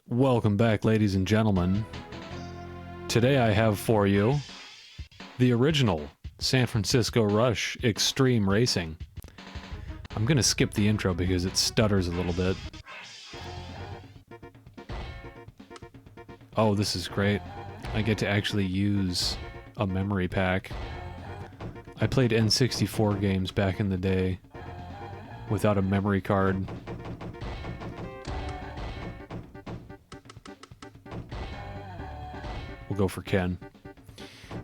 Welcome back, ladies and gentlemen. Today I have for you the original San Francisco Rush Extreme Racing. I'm gonna skip the intro because it stutters a little bit. Oh, this is great. I get to actually use a memory pack. I played N64 games back in the day without a memory card. We'll go for Ken.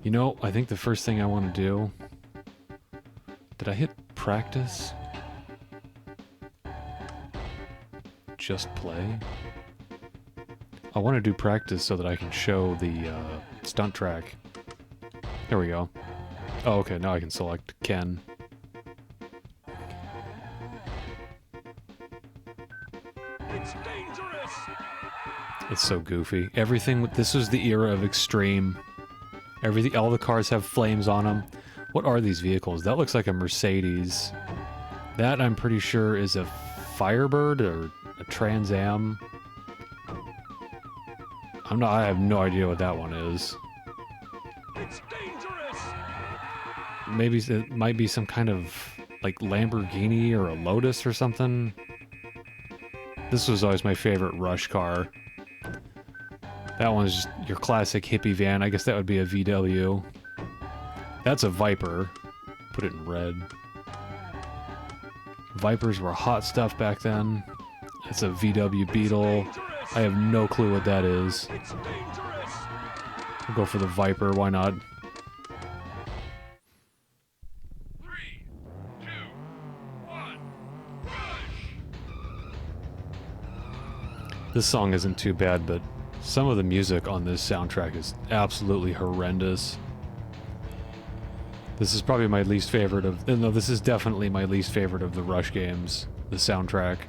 You know, I think the first thing I want to do... Did I hit practice? Just play? I want to do practice so that I can show the stunt track. There we go. Oh, okay, now I can select Ken. It's dangerous. It's so goofy. Everything with this was the era of extreme. Everything, all the cars have flames on them. What are these vehicles? That looks like a Mercedes. That I'm pretty sure is a Firebird or a Trans Am. I have no idea what that one is. It's dangerous. Maybe it might be some kind of like Lamborghini or a Lotus or something. This was always my favorite Rush car. That one's just your classic hippie van. I guess that would be a VW. That's a Viper. Put it in red. Vipers were hot stuff back then. It's a VW Beetle. I have no clue what that is. It's dangerous. We'll go for the Viper, why not? 3, 2, 1, rush. This song isn't too bad, but some of the music on this soundtrack is absolutely horrendous. This is probably my least favorite of... No, this is definitely my least favorite of the Rush games, the soundtrack.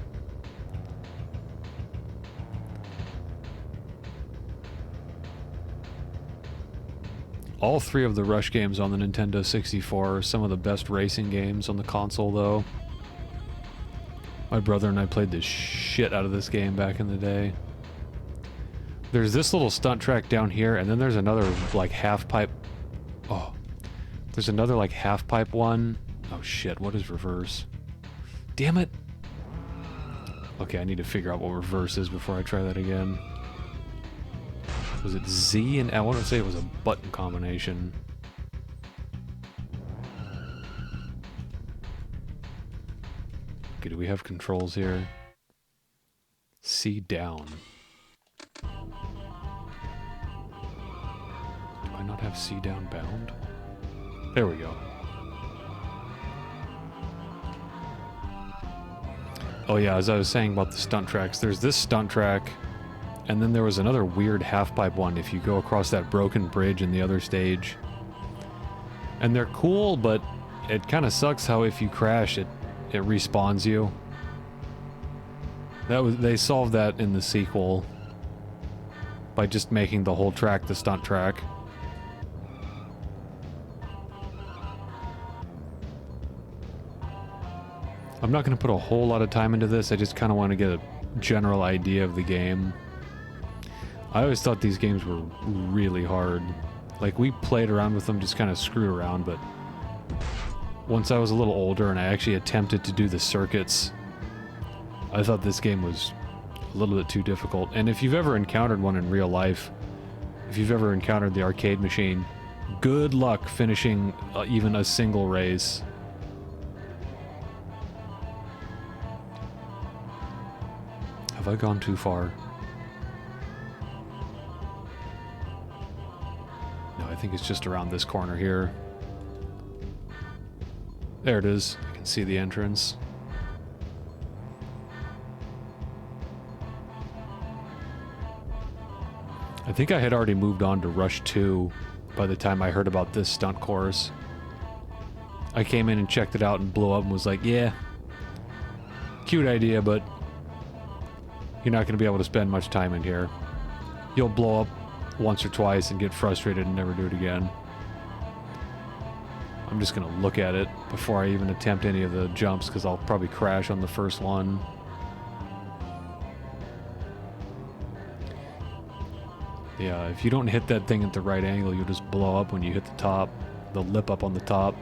All three of the Rush games on the Nintendo 64 are some of the best racing games on the console, though. My brother and I played the shit out of this game back in the day. There's this little stunt track down here, and then there's another, like, half-pipe... Oh. There's another, like, half-pipe one. Oh, shit, what is reverse? Damn it! Okay, I need to figure out what reverse is before I try that again. Was it Z and I want to say it was a button combination. Okay, do we have controls here? C down. Do I not have C down bound? There we go. Oh yeah, as I was saying about the stunt tracks, there's this stunt track, and then there was another weird half-pipe one if you go across that broken bridge in the other stage. And they're cool, but it kind of sucks how if you crash, it respawns you. They solved that in the sequel by just making the whole track the stunt track. I'm not going to put a whole lot of time into this, I just kind of want to get a general idea of the game. I always thought these games were really hard. Like, we played around with them, just kind of screwed around, but once I was a little older and I actually attempted to do the circuits, I thought this game was a little bit too difficult. And if you've ever encountered one in real life, if you've ever encountered the arcade machine, good luck finishing even a single race. Have I gone too far? No, I think it's just around this corner here. There it is. I can see the entrance. I think I had already moved on to Rush 2 by the time I heard about this stunt course. I came in and checked it out and blew up and was like, yeah, cute idea, but you're not going to be able to spend much time in here. You'll blow up once or twice and get frustrated and never do it again. I'm just going to look at it before I even attempt any of the jumps because I'll probably crash on the first one. Yeah, if you don't hit that thing at the right angle, you'll just blow up when you hit the top. The lip up on the top.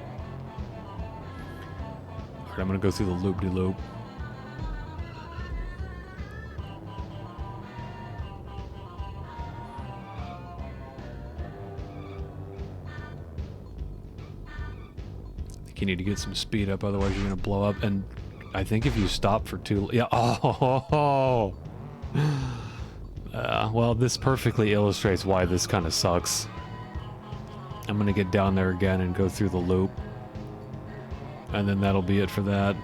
Alright, I'm gonna go through the loop-de-loop. I think you need to get some speed up, otherwise you're gonna blow up. And I think if you stop for too... Yeah, oh! Well, this perfectly illustrates why this kind of sucks. I'm gonna get down there again and go through the loop. And then that'll be it for that.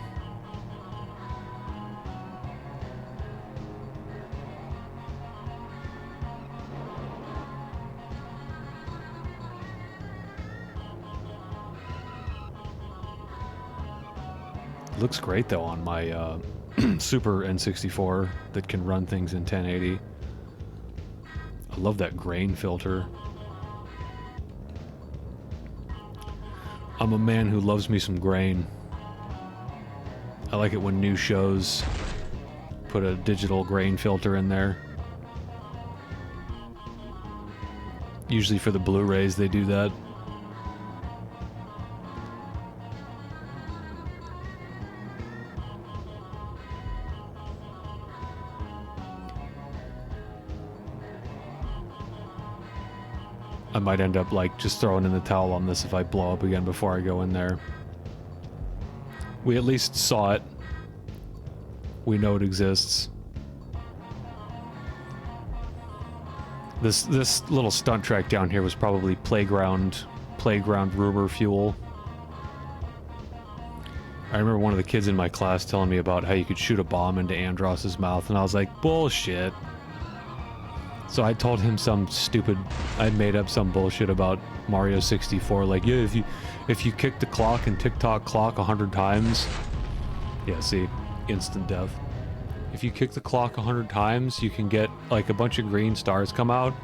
It looks great though on my Super N64 that can run things in 1080. I love that grain filter. I'm a man who loves me some grain. I like it when new shows put a digital grain filter in there. Usually for the Blu-rays they do that. I might end up like just throwing in the towel on this if I blow up again before I go in there. We at least saw it. We know it exists. This little stunt track down here was probably playground rumor fuel. I remember one of the kids in my class telling me about how you could shoot a bomb into Andross's mouth, and I was like, bullshit. So I told him I made up some bullshit about Mario 64, like, yeah, if you kick the clock and tick-tock clock 100 times, yeah, see, instant death. If you kick the clock 100 times, you can get, like, a bunch of green stars come out.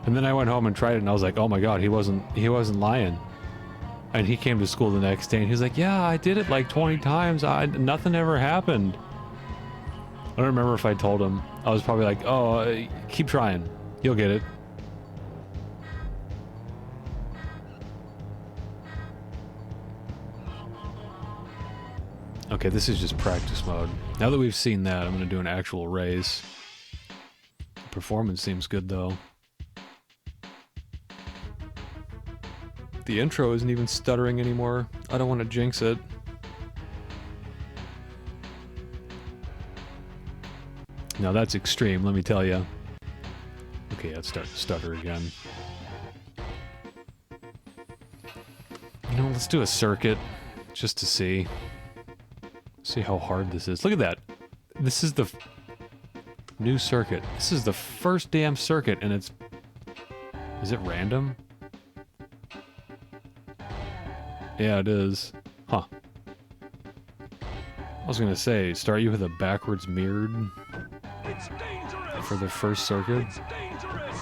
And then I went home and tried it, and I was like, oh my god, he wasn't lying. And he came to school the next day, and he was like, yeah, I did it like 20 times, nothing ever happened. I don't remember if I told him. I was probably like, oh, keep trying. You'll get it. Okay, this is just practice mode. Now that we've seen that, I'm going to do an actual race. Performance seems good, though. The intro isn't even stuttering anymore. I don't want to jinx it. Now that's extreme, let me tell you. Okay, let's start to stutter again. You know, let's do a circuit, just to see. See how hard this is. Look at that! This is the new circuit. This is the first damn circuit, and it's... Is it random? Yeah, it is. Huh. I was gonna say, start you with a backwards mirrored... It's dangerous. For the first circuit. It's dangerous.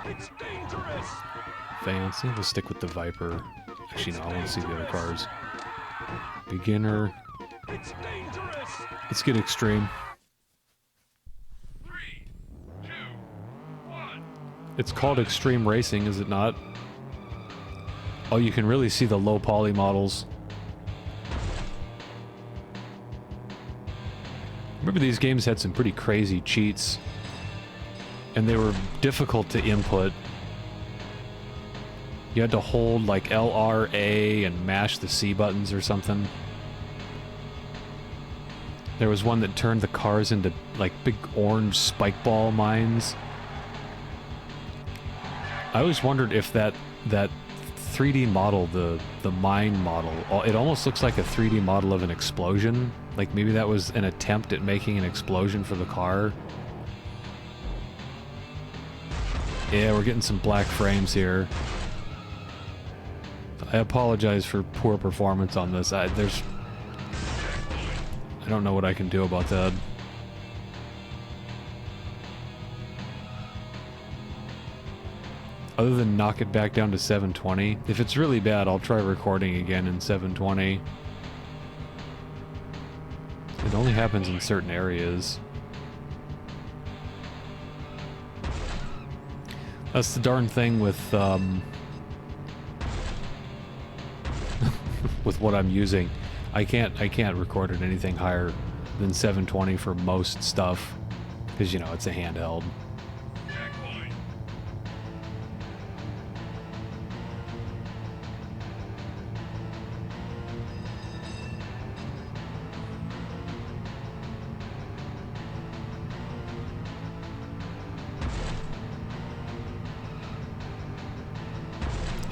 It's dangerous. Fancy. We'll stick with the Viper. Actually, no, I want to see the other cars. Beginner. It's dangerous. Let's get extreme. 3, 2, 1. It's called Extreme Racing, is it not? Oh, you can really see the low poly models. Remember, these games had some pretty crazy cheats, and they were difficult to input. You had to hold like LRA and mash the C buttons or something. There was one that turned the cars into like big orange spike ball mines. I always wondered if that 3D model, the mine model, it almost looks like a 3D model of an explosion. Like maybe that was an attempt at making an explosion for the car. Yeah, we're getting some black frames here. I apologize for poor performance on this. I don't know what I can do about that. Other than knock it back down to 720. If it's really bad, I'll try recording again in 720. It only happens in certain areas. That's the darn thing with with what I'm using. I can't record at anything higher than 720 for most stuff, because, you know, it's a handheld.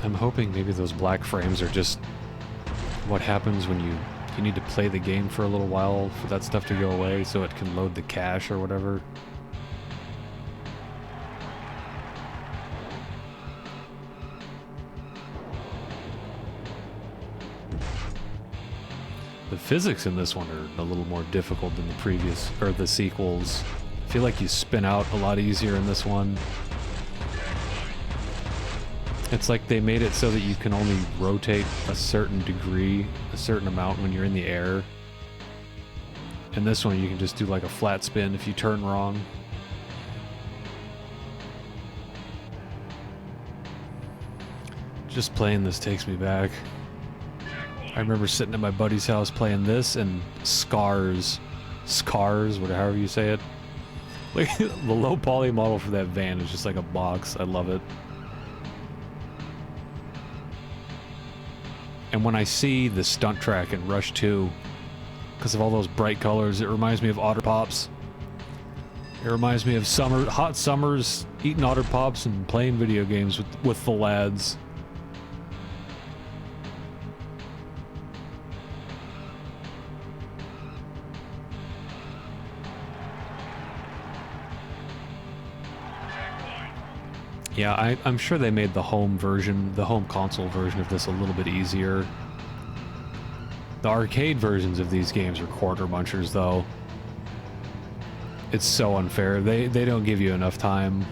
I'm hoping maybe those black frames are just what happens when you need to play the game for a little while for that stuff to go away so it can load the cache or whatever. The physics in this one are a little more difficult than the previous, or the sequels. I feel like you spin out a lot easier in this one. It's like they made it so that you can only rotate a certain degree, a certain amount when you're in the air. In this one, you can just do like a flat spin if you turn wrong. Just playing this takes me back. I remember sitting at my buddy's house playing this and Scars, whatever you say it. Like, the low poly model for that van is just like a box. I love it. And when I see the stunt track in Rush 2, because of all those bright colors, it reminds me of Otter Pops. It reminds me of hot summers, eating Otter Pops and playing video games with the lads. Yeah, I'm sure they made the home version, the home console version of this a little bit easier. The arcade versions of these games are quarter munchers, though. It's so unfair. They don't give you enough time.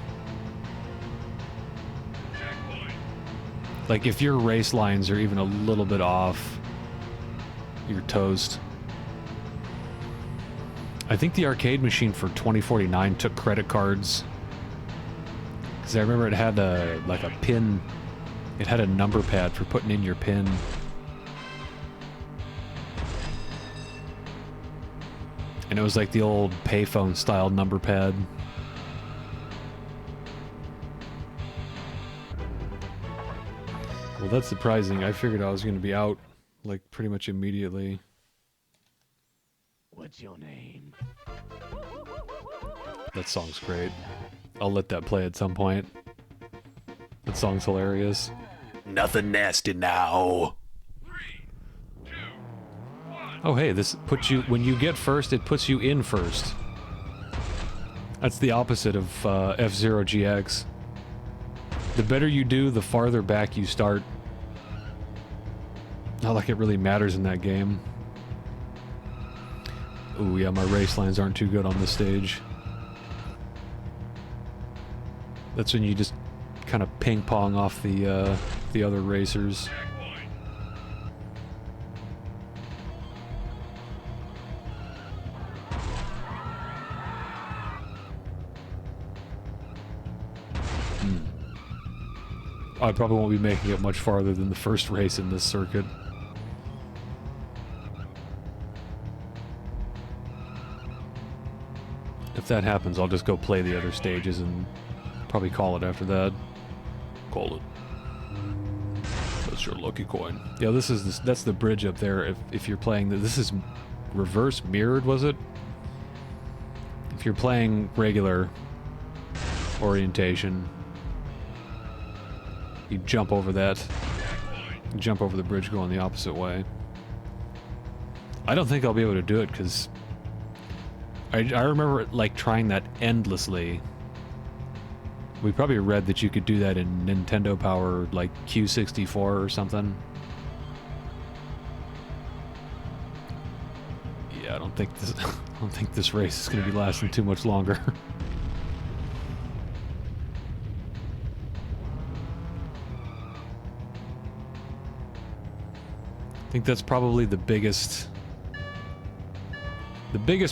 Like, if your race lines are even a little bit off, you're toast. I think the arcade machine for 2049 took credit cards. Because I remember it had like a pin, it had a number pad for putting in your pin. And it was like the old payphone style number pad. Well, that's surprising. I figured I was going to be out like pretty much immediately. What's your name? That song's great. I'll let that play at some point. That song's hilarious. Nothing nasty now. 3, 2, 1. Oh, hey, this puts you... When you get first, it puts you in first. That's the opposite of F-Zero GX. The better you do, the farther back you start. Not like it really matters in that game. Ooh, yeah, my race lines aren't too good on this stage. That's when you just kind of ping-pong off the other racers. I probably won't be making it much farther than the first race in this circuit. If that happens, I'll just go play the other stages and probably call it after that. Call it. That's your lucky coin. Yeah, that's the bridge up there. If you're playing this is reverse mirrored, was it? If you're playing regular orientation, you jump over that. You jump over the bridge going the opposite way. I don't think I'll be able to do it because I remember like trying that endlessly. We probably read that you could do that in Nintendo Power, like Q64 or something. Yeah, I don't think this race is going to be lasting too much longer. I think that's probably the biggest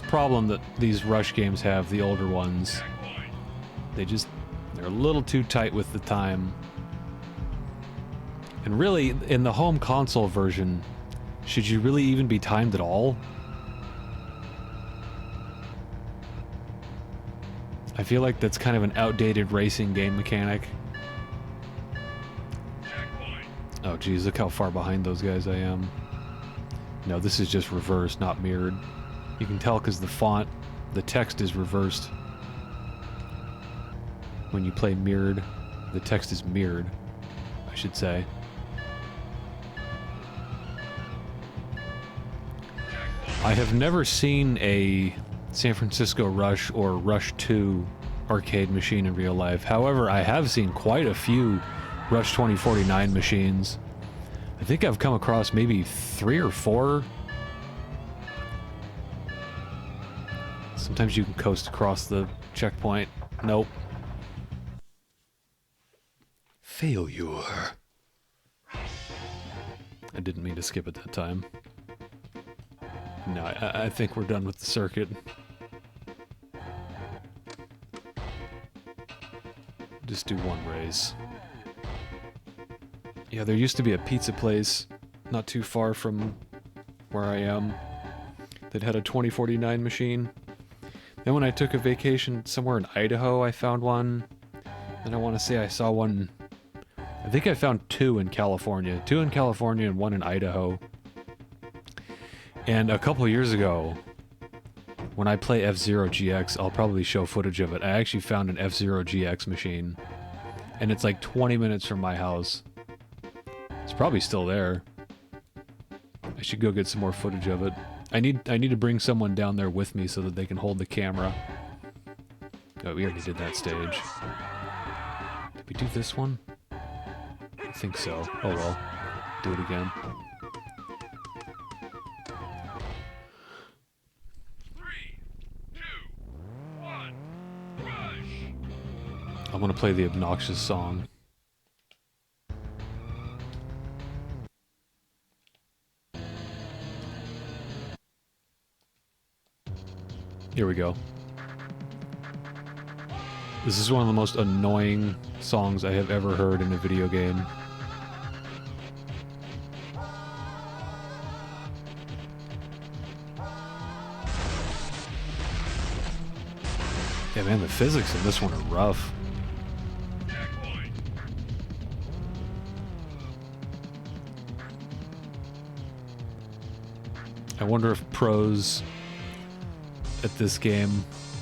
problem that these Rush games have, the older ones. They're a little too tight with the time. And really, in the home console version, should you really even be timed at all? I feel like that's kind of an outdated racing game mechanic. Oh geez, look how far behind those guys I am. No, this is just reversed, not mirrored. You can tell because the font, the text is reversed. When you play mirrored, the text is mirrored, I should say. I have never seen a San Francisco Rush or Rush 2 arcade machine in real life. However, I have seen quite a few Rush 2049 machines. I think I've come across maybe 3 or 4. Sometimes you can coast across the checkpoint. Nope. Failure. I didn't mean to skip it that time. No, I think we're done with the circuit. Just do one race. Yeah, there used to be a pizza place not too far from where I am that had a 2049 machine. Then when I took a vacation somewhere in Idaho, I found one. And I want to say I saw one... I think I found 2 in California. 2 in California and 1 in Idaho. And a couple years ago, when I play F-Zero GX, I'll probably show footage of it. I actually found an F-Zero GX machine. And it's like 20 minutes from my house. It's probably still there. I should go get some more footage of it. I need to bring someone down there with me so that they can hold the camera. Oh, we already did that stage. Did we do this one? I think so. Oh well. Do it again. 3, 2, 1, rush! I want to play the obnoxious song. Here we go. This is one of the most annoying songs I have ever heard in a video game. Yeah, man, the physics in this one are rough. I wonder if pros at this game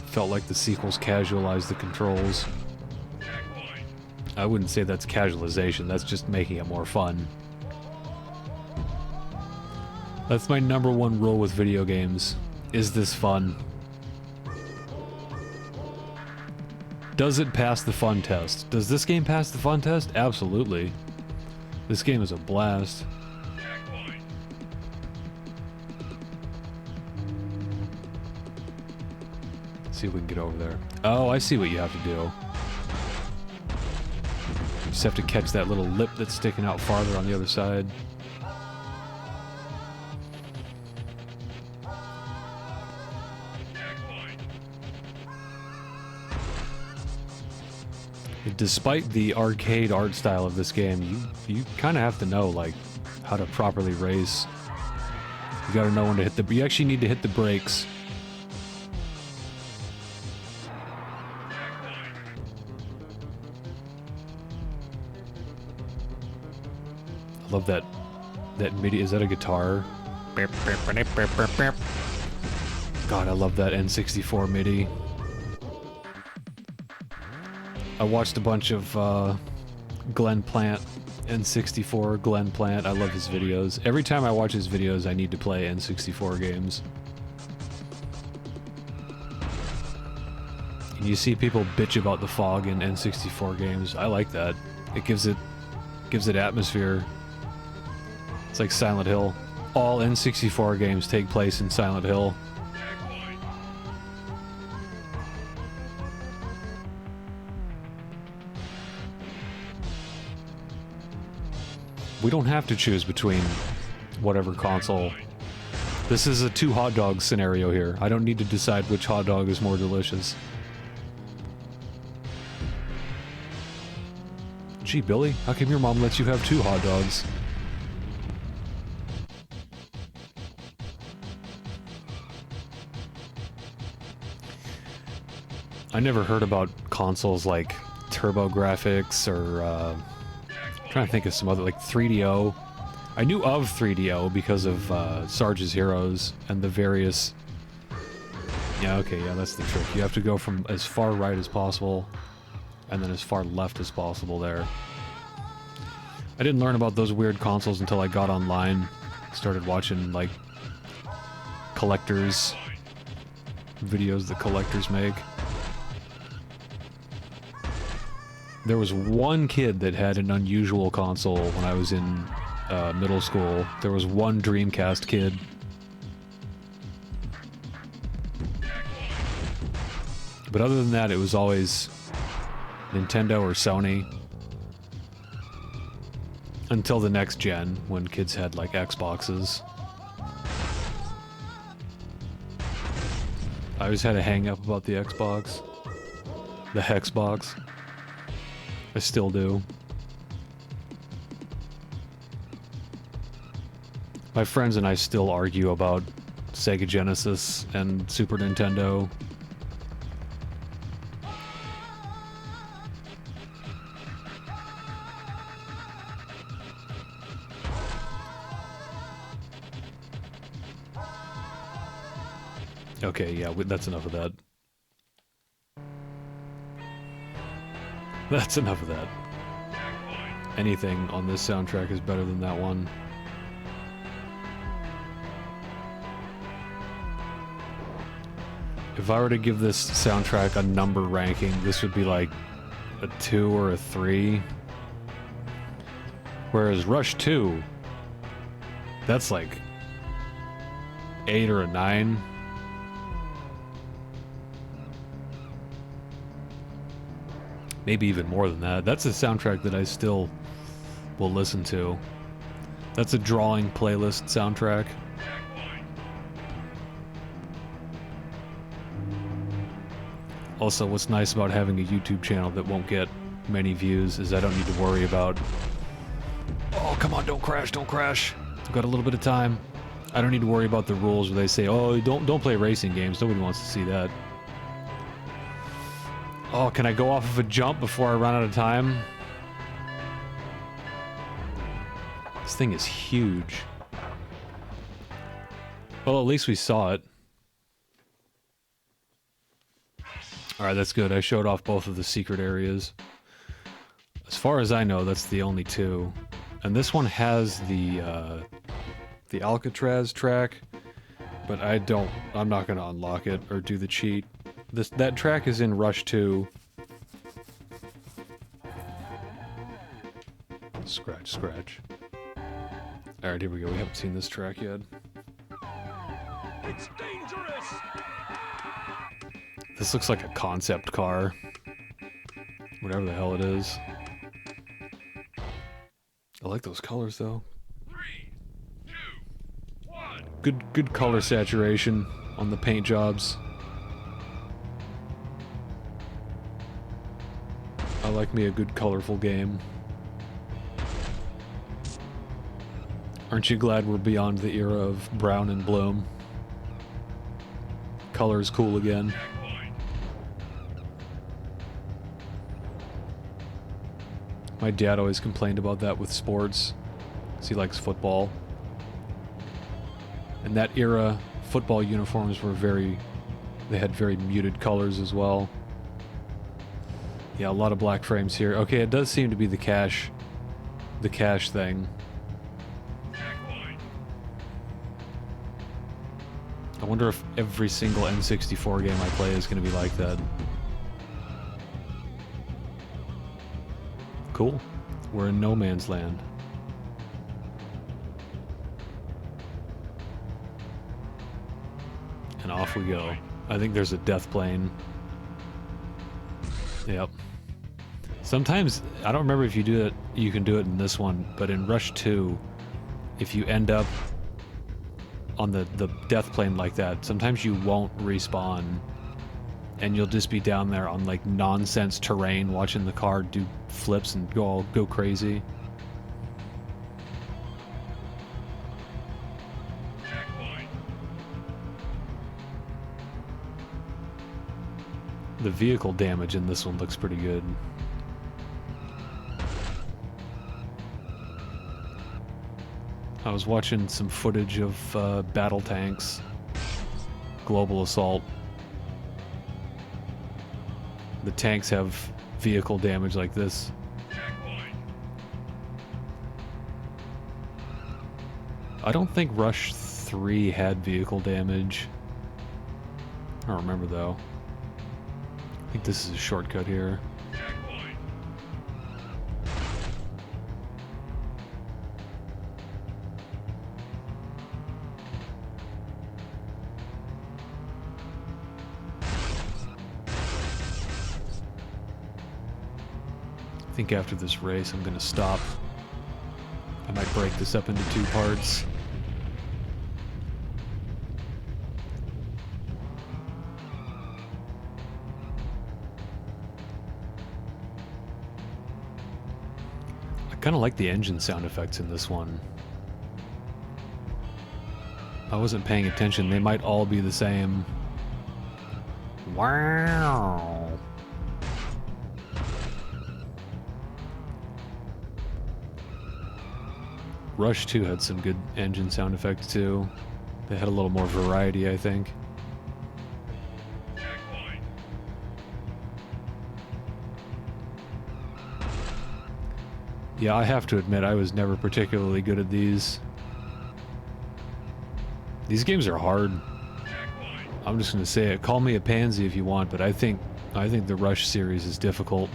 felt like the sequels casualized the controls. I wouldn't say that's casualization, that's just making it more fun. That's my #1 rule with video games. Is this fun? Does it pass the fun test? Does this game pass the fun test? Absolutely. This game is a blast. See if we can get over there. Oh, I see what you have to do. You just have to catch that little lip that's sticking out farther on the other side. Despite the arcade art style of this game, you kind of have to know, like, how to properly race. You gotta know when to hit the... You actually need to hit the brakes. I love that MIDI. Is that a guitar? God, I love that N64 MIDI. I watched a bunch of Glenn Plant, N64 Glenn Plant. I love his videos. Every time I watch his videos, I need to play N64 games. And you see people bitch about the fog in N64 games. I like that. It gives it atmosphere. It's like Silent Hill. All N64 games take place in Silent Hill. We don't have to choose between whatever console. This is a 2 hot dog scenario here. I don't need to decide which hot dog is more delicious. Gee, Billy, how come your mom lets you have 2 hot dogs? I never heard about consoles like TurboGrafx or I'm trying to think of some other, like 3DO. I knew of 3DO because of Sarge's Heroes and the various... Yeah, okay, yeah, that's the trick. You have to go from as far right as possible and then as far left as possible there. I didn't learn about those weird consoles until I got online. Started watching, like, collectors... videos that collectors make. There was one kid that had an unusual console when I was in middle school. There was one Dreamcast kid. But other than that, it was always Nintendo or Sony. Until the next gen, when kids had, like, Xboxes. I always had a hang-up about the Xbox. The Hexbox. I still do. My friends and I still argue about Sega Genesis and Super Nintendo. Okay, yeah, that's enough of that. That's enough of that. Anything on this soundtrack is better than that one. If I were to give this soundtrack a number ranking, this would be like a 2 or a 3. Whereas Rush 2, that's like 8 or a 9. Maybe even more than that. That's a soundtrack that I still will listen to. That's a drawing playlist soundtrack. Also, what's nice about having a YouTube channel that won't get many views is I don't need to worry about... Oh, come on, don't crash, don't crash. I've got a little bit of time. I don't need to worry about the rules where they say, oh, don't play racing games. Nobody wants to see that. Oh, can I go off of a jump before I run out of time? This thing is huge. Well, at least we saw it. Alright, that's good. I showed off both of the secret areas. As far as I know, that's the only 2. And this one has the Alcatraz track, but I'm not gonna unlock it or do the cheat. That track is in Rush 2. Scratch, scratch. Alright, here we go. We haven't seen this track yet. It's dangerous. This looks like a concept car. Whatever the hell it is. I like those colors, though. 3, 2, 1. Good color saturation on the paint jobs. I like me a good colorful game. Aren't you glad we're beyond the era of brown and bloom? Color is cool again. My dad always complained about that with sports, because he likes football. In that era, football uniforms were they had very muted colors as well. Yeah, a lot of black frames here. Okay, it does seem to be the cache thing. I wonder if every single N64 game I play is going to be like that. Cool. We're in no man's land. And off we go. I think there's a death plane. Yep. Sometimes, I don't remember if you do it, you can do it in this one, but in Rush 2, if you end up on the death plane like that, sometimes you won't respawn and you'll just be down there on like nonsense terrain watching the car do flips and go crazy. Checkpoint. The vehicle damage in this one looks pretty good. I was watching some footage of battle tanks, global assault. The tanks have vehicle damage like this. Checkpoint. I don't think Rush 3 had vehicle damage. I don't remember though. I think this is a shortcut here. Checkpoint. I think after this race I'm gonna stop. I might break this up into 2 parts. I kinda like the engine sound effects in this one. I wasn't paying attention, they might all be the same. Wow. Rush 2 had some good engine sound effects too. They had a little more variety, I think. Checkpoint. Yeah, I have to admit, I was never particularly good at these. These games are hard. Checkpoint. I'm just gonna say it. Call me a pansy if you want, but I think the Rush series is difficult.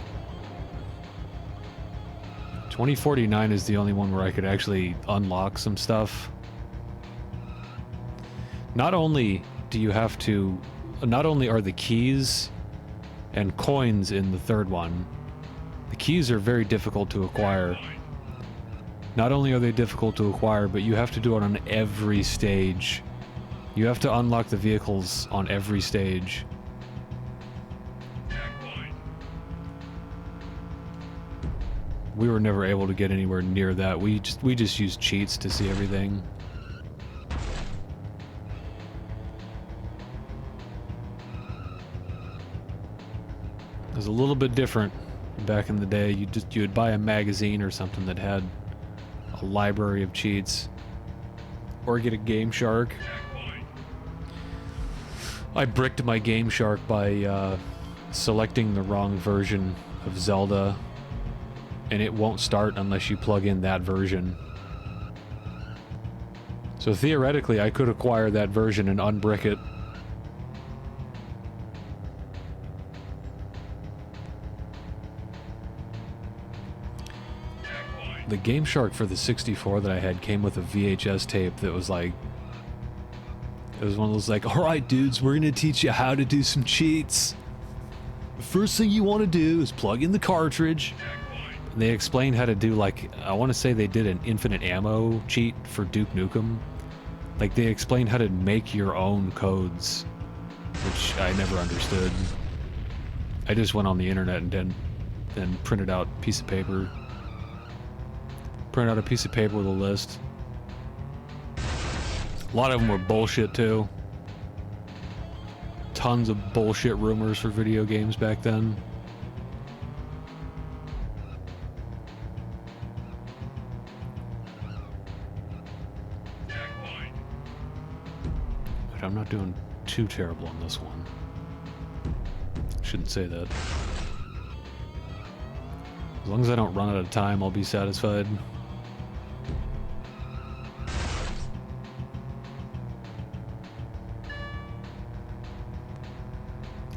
2049 is the only one where I could actually unlock some stuff. Not only do you have to... Not only are the keys and coins in the third one, the keys are very difficult to acquire. Not only are they difficult to acquire, but you have to do it on every stage. You have to unlock the vehicles on every stage. Checkpoint. We were never able to get anywhere near that. We just used cheats to see everything. It was a little bit different back in the day. You would buy a magazine or something that had a library of cheats, or get a Game Shark. Checkpoint. I bricked my Game Shark by selecting the wrong version of Zelda, and it won't start unless you plug in that version. So theoretically, I could acquire that version and unbrick it. Checkpoint. The Game Shark for the 64 that I had came with a VHS tape that was like... It was one of those like, alright dudes, we're gonna teach you how to do some cheats. The first thing you want to do is plug in the cartridge. And they explained how to do, like, I want to say they did an infinite ammo cheat for Duke Nukem. Like, they explained how to make your own codes, which I never understood. I just went on the internet and then printed out a piece of paper. Printed out a piece of paper with a list. A lot of them were bullshit, too. Tons of bullshit rumors for video games back then. Checkpoint. But I'm not doing too terrible on this one. Shouldn't say that. As long as I don't run out of time, I'll be satisfied.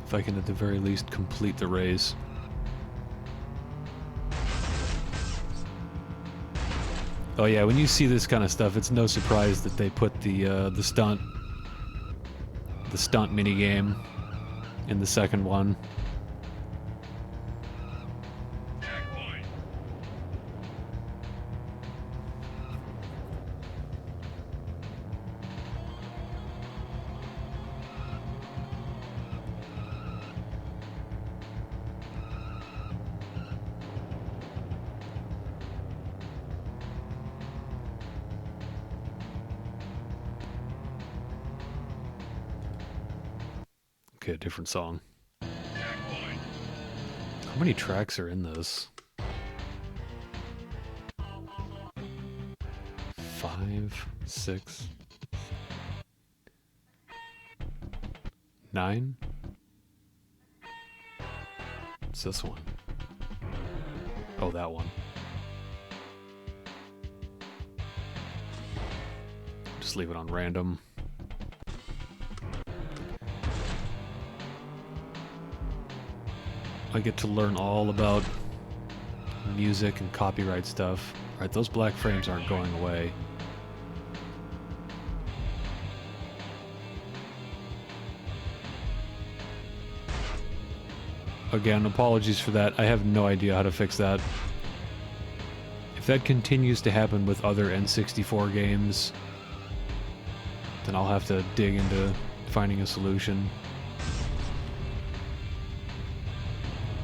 If I can at the very least complete the race. Oh yeah, when you see this kind of stuff, it's no surprise that they put the stunt minigame in the second one. Checkpoint. Okay, different song. Checkpoint. How many tracks are in this? 5, 6, 9? It's this one. Oh, that one. Just leave it on random. I get to learn all about music and copyright stuff. Alright, those black frames aren't going away. Again, apologies for that. I have no idea how to fix that. If that continues to happen with other N64 games, then I'll have to dig into finding a solution.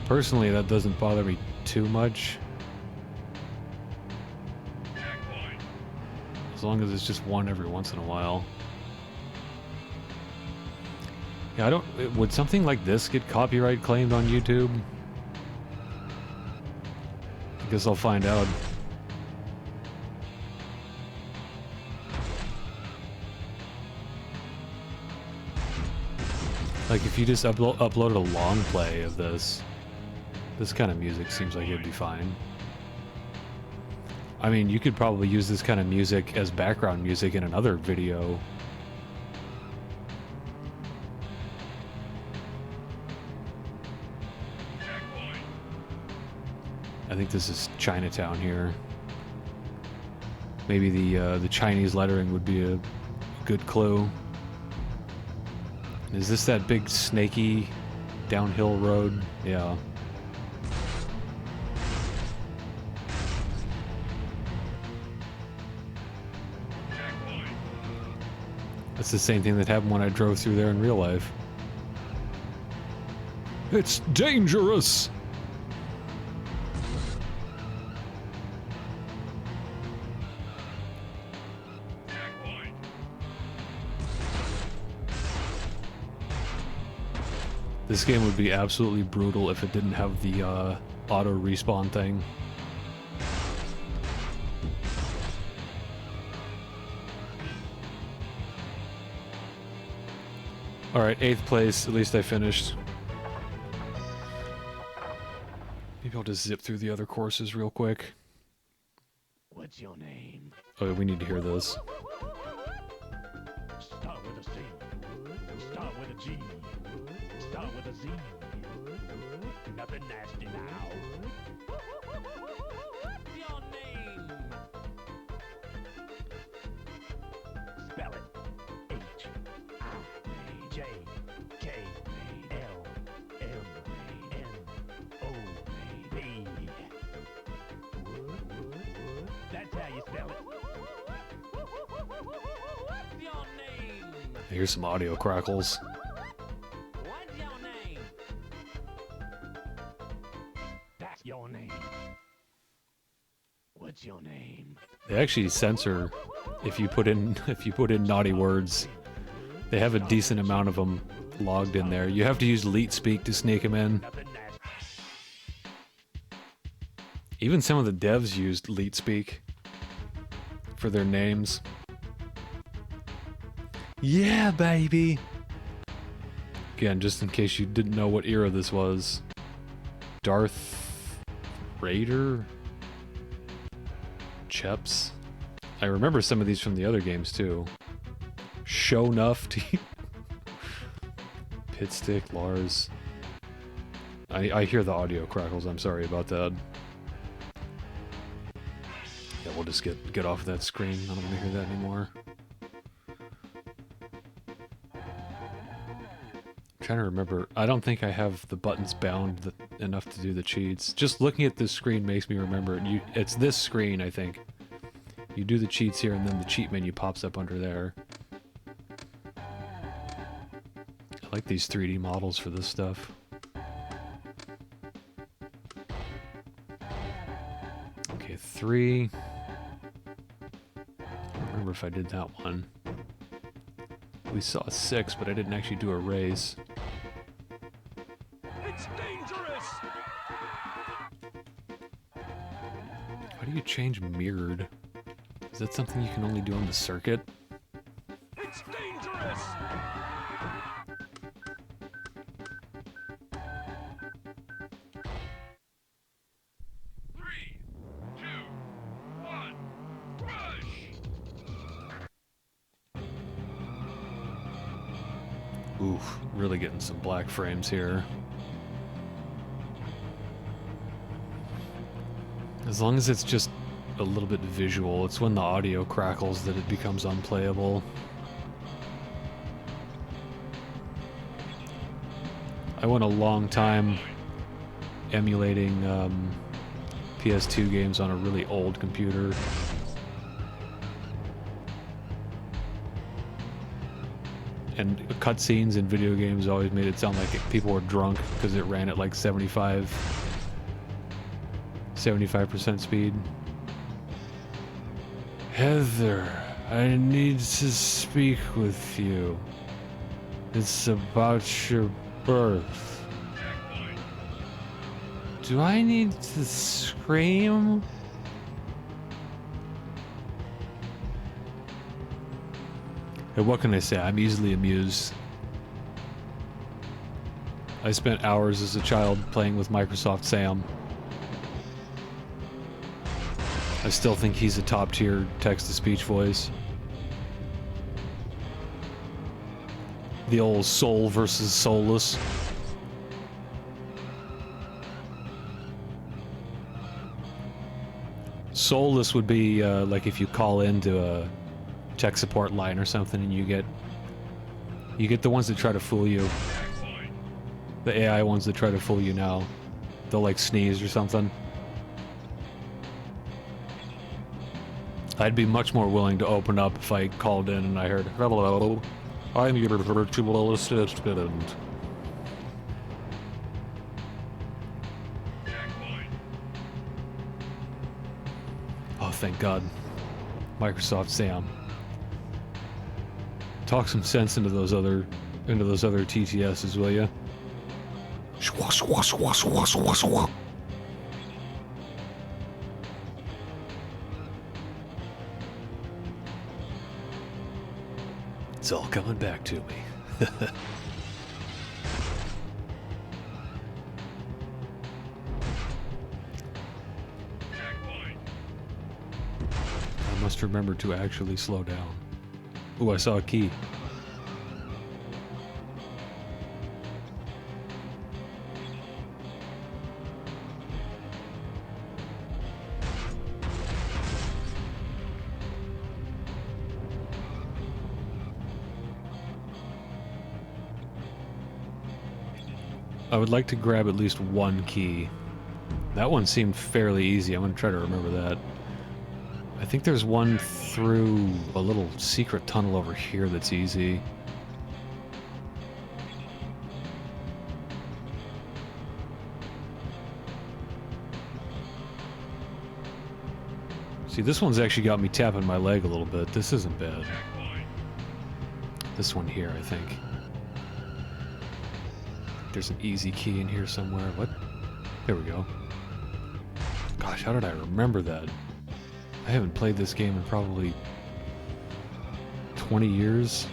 Personally, that doesn't bother me too much. Checkpoint. As long as it's just one every once in a while. Yeah, I don't... Would something like this get copyright claimed on YouTube? I guess I'll find out. Like, if you just uploaded a long play of this kind of music seems like it'd be fine. I mean, you could probably use this kind of music as background music in another video. Checkpoint. I think this is Chinatown here. Maybe the Chinese lettering would be a good clue. Is this that big snaky downhill road? Yeah. Checkpoint. That's the same thing that happened when I drove through there in real life. It's dangerous! Checkpoint. This game would be absolutely brutal if it didn't have the auto respawn thing. Alright, 8th place. At least I finished. Maybe I'll just zip through the other courses real quick. What's your name? Oh, we need to hear this. Start with a C. Start with a G. Start with a Z. Nothing nasty now. What's your name? Spell it. H-I-J-K-L-M-N-O-P. That's how you spell it. What's your name? Here's some audio crackles. What's your name? That's your name. What's your name? They actually censor if you put in naughty words. They have a decent amount of them logged in there. You have to use leet speak to sneak them in. Nothing nasty. Even some of the devs used leet speak for their names. Yeah, baby. Again, just in case you didn't know what era this was. Darth Raider? Cheps? I remember some of these from the other games too. Show enough to Pitstick, Lars. I hear the audio crackles, I'm sorry about that. Yeah, we'll just get off that screen. I don't want to hear that anymore. I'm trying to remember. I don't think I have the buttons bound enough to do the cheats. Just looking at this screen makes me remember it. It's this screen, I think. You do the cheats here, and then the cheat menu pops up under there. I like these 3D models for this stuff. Okay, 3. I don't remember if I did that one. We saw 6, but I didn't actually do a race. do you change mirrored? Is that something you can only do on the circuit? It's dangerous! 3, 2, 1, rush! Oof, really getting some black frames here. As long as it's just a little bit visual, it's when the audio crackles that it becomes unplayable. I went a long time emulating PS2 games on a really old computer. And cutscenes in video games always made it sound like people were drunk because it ran at like 75% speed. Heather, I need to speak with you. It's about your birth. Checkpoint. Do I need to scream? Hey, what can I say? I'm easily amused. I spent hours as a child playing with Microsoft Sam. I still think he's a top-tier text-to-speech voice. The old soul versus soulless. Soulless would be like if you call into a tech support line or something and you get the ones that try to fool you. Checkpoint. The AI ones that try to fool you now. They'll like sneeze or something. I'd be much more willing to open up if I called in and I heard, "Hello, I'm your virtual assistant." Checkpoint. Oh, thank God. Microsoft Sam. Talk some sense into those other TTSs, will ya? Shwa, shwa, shwa, shwa, shwa, shwa. It's all coming back to me. Checkpoint. I must remember to actually slow down. Ooh, I saw a key. I would like to grab at least one key. That one seemed fairly easy. I'm going to try to remember that. I think there's one through a little secret tunnel over here that's easy. See, this one's actually got me tapping my leg a little bit. This isn't bad. Checkpoint. This one here, I think. There's an easy key in here somewhere. What? There we go. Gosh, how did I remember that? I haven't played this game in probably 20 years.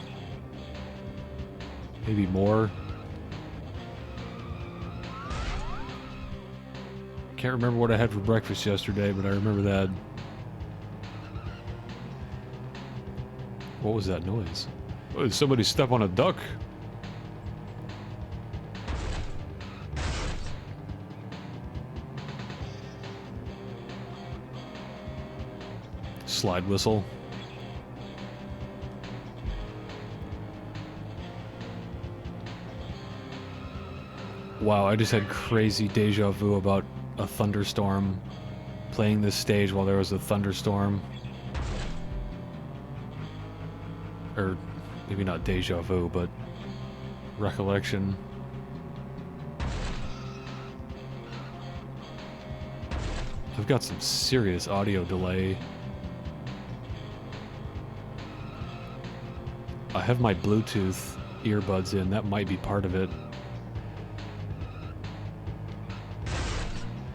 Maybe more. Can't remember what I had for breakfast yesterday, but I remember that. What was that noise? Oh, did somebody step on a duck? Slide whistle. Wow, I just had crazy deja vu about a thunderstorm. Playing this stage while there was a thunderstorm. Or maybe not deja vu, but recollection. I've got some serious audio delay. I have my Bluetooth earbuds in. That might be part of it.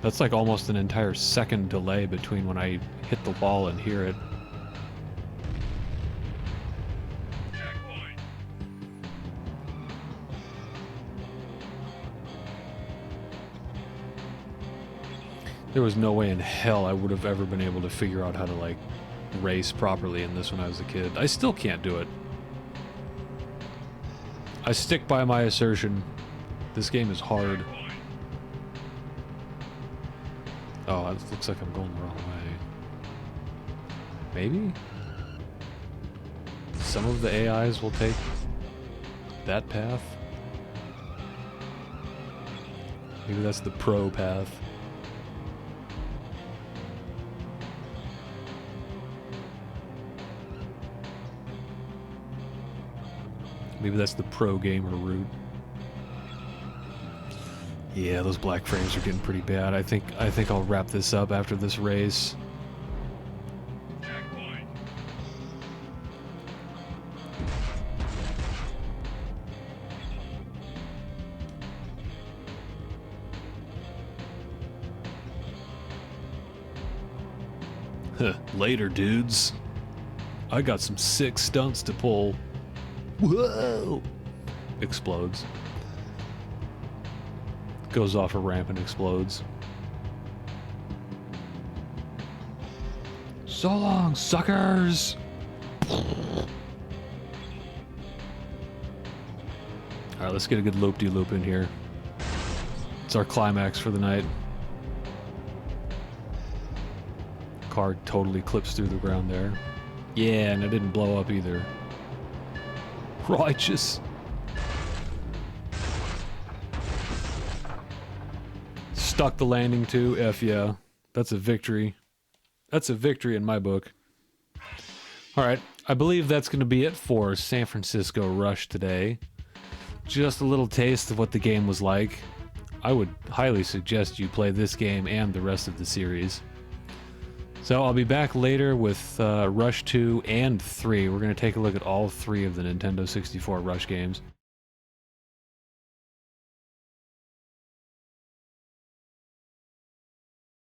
That's like almost an entire second delay between when I hit the wall and hear it. Checkpoint. There was no way in hell I would have ever been able to figure out how to, like, race properly in this when I was a kid. I still can't do it. I stick by my assertion. This game is hard. Checkpoint. Oh, it looks like I'm going the wrong way. Maybe? Some of the AIs will take that path. Maybe that's the pro path. Maybe that's the pro gamer route. Yeah, those black frames are getting pretty bad. I think I'll wrap this up after this race. Checkpoint. Huh, later, dudes. I got some sick stunts to pull. Whoa! Explodes. Goes off a ramp and explodes. So long, suckers! Alright, let's get a good loop-de-loop in here. It's our climax for the night. Car totally clips through the ground there. Yeah, and it didn't blow up either. Righteous. Stuck the landing too. F yeah. That's a victory. That's a victory in my book. Alright, I believe that's going to be it for San Francisco Rush today. Just a little taste of what the game was like. I would highly suggest you play this game and the rest of the series. So I'll be back later with Rush 2 and 3. We're going to take a look at all 3 of the Nintendo 64 Rush games.